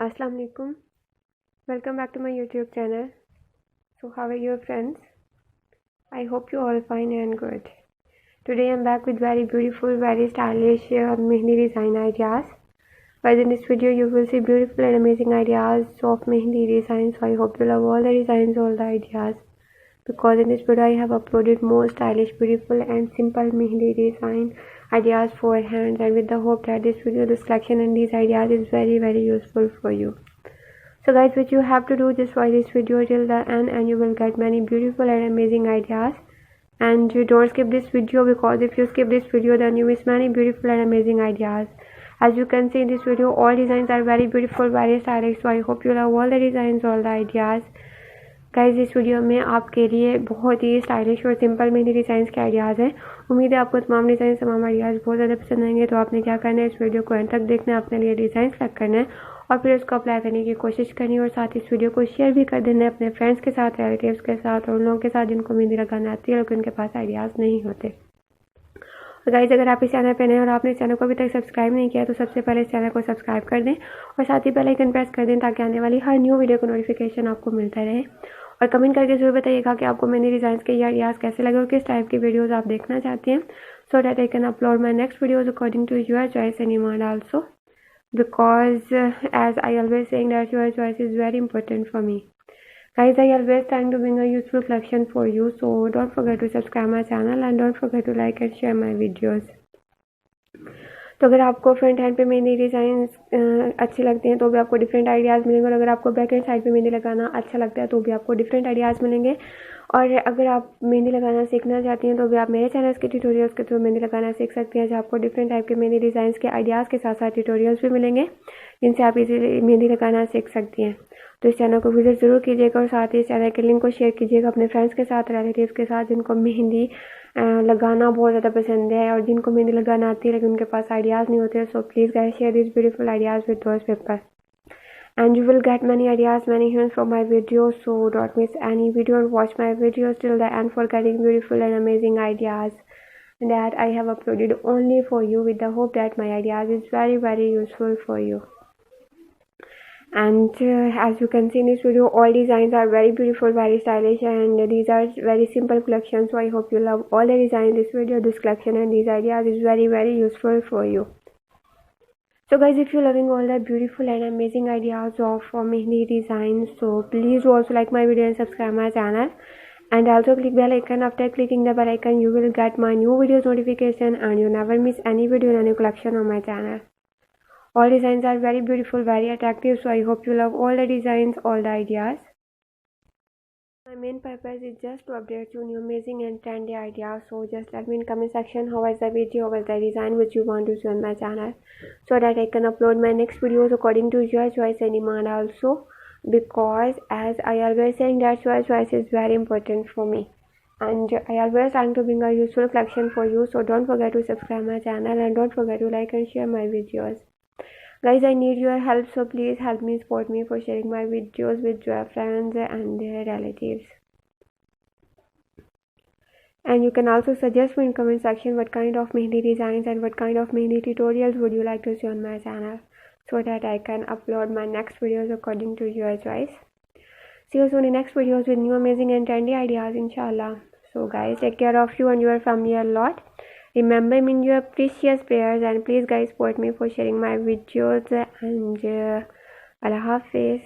Assalamu alaikum. Welcome back to my YouTube channel. So how are you friends? I hope you all fine and good. Today I'm back with very beautiful, very stylish Mehndi design ideas. But in this video you will see beautiful and amazing ideas of Mehndi design. So I hope you love all the designs, all the ideas. Because in this video I have uploaded more stylish, beautiful and simple Mehndi design ideas for hands, and with the hope that this video, this collection and these ideas is very useful for you. So guys, what you have to do, just watch this video till the end and you will get many beautiful and amazing ideas. And you don't skip this video, because if you skip this video then you miss many beautiful and amazing ideas. As you can see in this video, all designs are very beautiful, very stylish. So I hope you love all the designs, all the ideas. Guys इस video में आपके लिए बहुत ही stylish और simple mehndi designs के ideas हैं। उम्मीद है आपको तमाम डिज़ाइन, तमाम आइडियाज़ बहुत ज़्यादा पसंद आएंगे। तो आपने क्या करना है, इस वीडियो को एंड तक देखना है, अपने लिए डिज़ाइन सेलेक्ट करना है और फिर उसको अप्लाई करने की कोशिश करनी है। और साथ ही इस वीडियो को शेयर भी कर देना है अपने फ्रेंड्स के साथ, रिलेटिव्स के साथ और उन लोगों के साथ जिनको मेहंदी लगाना आती है लेकिन उनके पास आइडियाज़ नहीं होते। और गाइज, अगर आप इस चैनल पर नए और आपने इस चैनल को अभी तक सब्सक्राइब नहीं किया तो सबसे पहले इस चैनल को सब्सक्राइब कर दें और साथ ही बेल आइकन प्रेस कर दें ताकि आने वाली हर न्यू वीडियो का नोटिफिकेशन आपको मिलता रहे। और कमेंट करके जरूर बताइएगा कि आपको मेहंदी डिज़ाइंस के ये आइडियाज़ कैसे लगे और किस टाइप की वीडियोस आप देखना चाहते हैं, so that I can upload my next videos according to your choice and demand also, because as I always saying that your choice is very important for me. Guys, I always trying to bring a useful collection for you, so don't forget to subscribe my channel and don't forget to like and share my videos. तो अगर आपको front hand पे mehndi design अच्छी लगती हैं तो भी आपको डिफरेंट आइडियाज़ मिलेंगे, और अगर आपको बैक हैंड साइड पे मेहंदी लगाना अच्छा लगता है तो भी आपको डिफरेंट आइडियाज़ मिलेंगे। और अगर आप मेहंदी लगाना सीखना चाहती हैं तो भी आप मेरे चैनल के ट्यूटोरियल्स के थ्रू मेहंदी लगाना सीख सकती हैं, जहाँ आपको डिफरेंट टाइप के मेहंदी डिज़ाइंस के आइडियाज़ के साथ साथ ट्यूटोरियल्स भी मिलेंगे जिनसे आप इजीली मेहंदी लगाना सीख सकती हैं। तो इस चैनल को विजिट ज़रूर कीजिएगा और साथ ही इस चैनल के लिंक को शेयर कीजिएगा अपने फ्रेंड्स के साथ, रिलेटिव्स के साथ जिनको मेहंदी लगाना बहुत ज़्यादा पसंद है और जिनको मेहंदी लगाना आती है लेकिन उनके पास आइडियाज़ नहीं होते। So please guys, share this beautiful ideas with those people and you will get many ideas, many hints from my videos. So don't miss any video and watch my videos till the end for getting beautiful and amazing ideas that I have uploaded only for you, with the hope that my ideas is very useful for you. And as you can see in this video, all designs are very beautiful, very stylish, and these are very simple collections. So I hope you love all the designs in this video, this collection and these ideas is very useful for you. So guys, if you're loving all the beautiful and amazing ideas of Mehndi design, so please do also like my video and subscribe my channel, and also click bell icon. After clicking the bell icon you will get my new videos notification and you never miss any video or any collection on my channel. All designs are very beautiful, very attractive, so I hope you love all the designs, all the ideas. My main purpose is just to update you new amazing and trendy ideas. So just let me in comment section how was the video, how was the design which you want to see on my channel, so that I can upload my next videos according to your choice and demand also, because as I always saying that your choice is very important for me and I always trying to bring a useful collection for you. So don't forget to subscribe my channel and don't forget to like and share my videos. Guys, I need your help, so please help me, support me for sharing my videos with your friends and their relatives. And you can also suggest me in comment section what kind of mehendi designs and what kind of mehendi tutorials would you like to see on my channel, so that I can upload my next videos according to your choice. See you soon in next videos with new amazing and trendy ideas, inshallah. So guys, take care of you and your family a lot. Remember me in your precious prayers, and please guys support me for sharing my videos, and Allah Hafiz.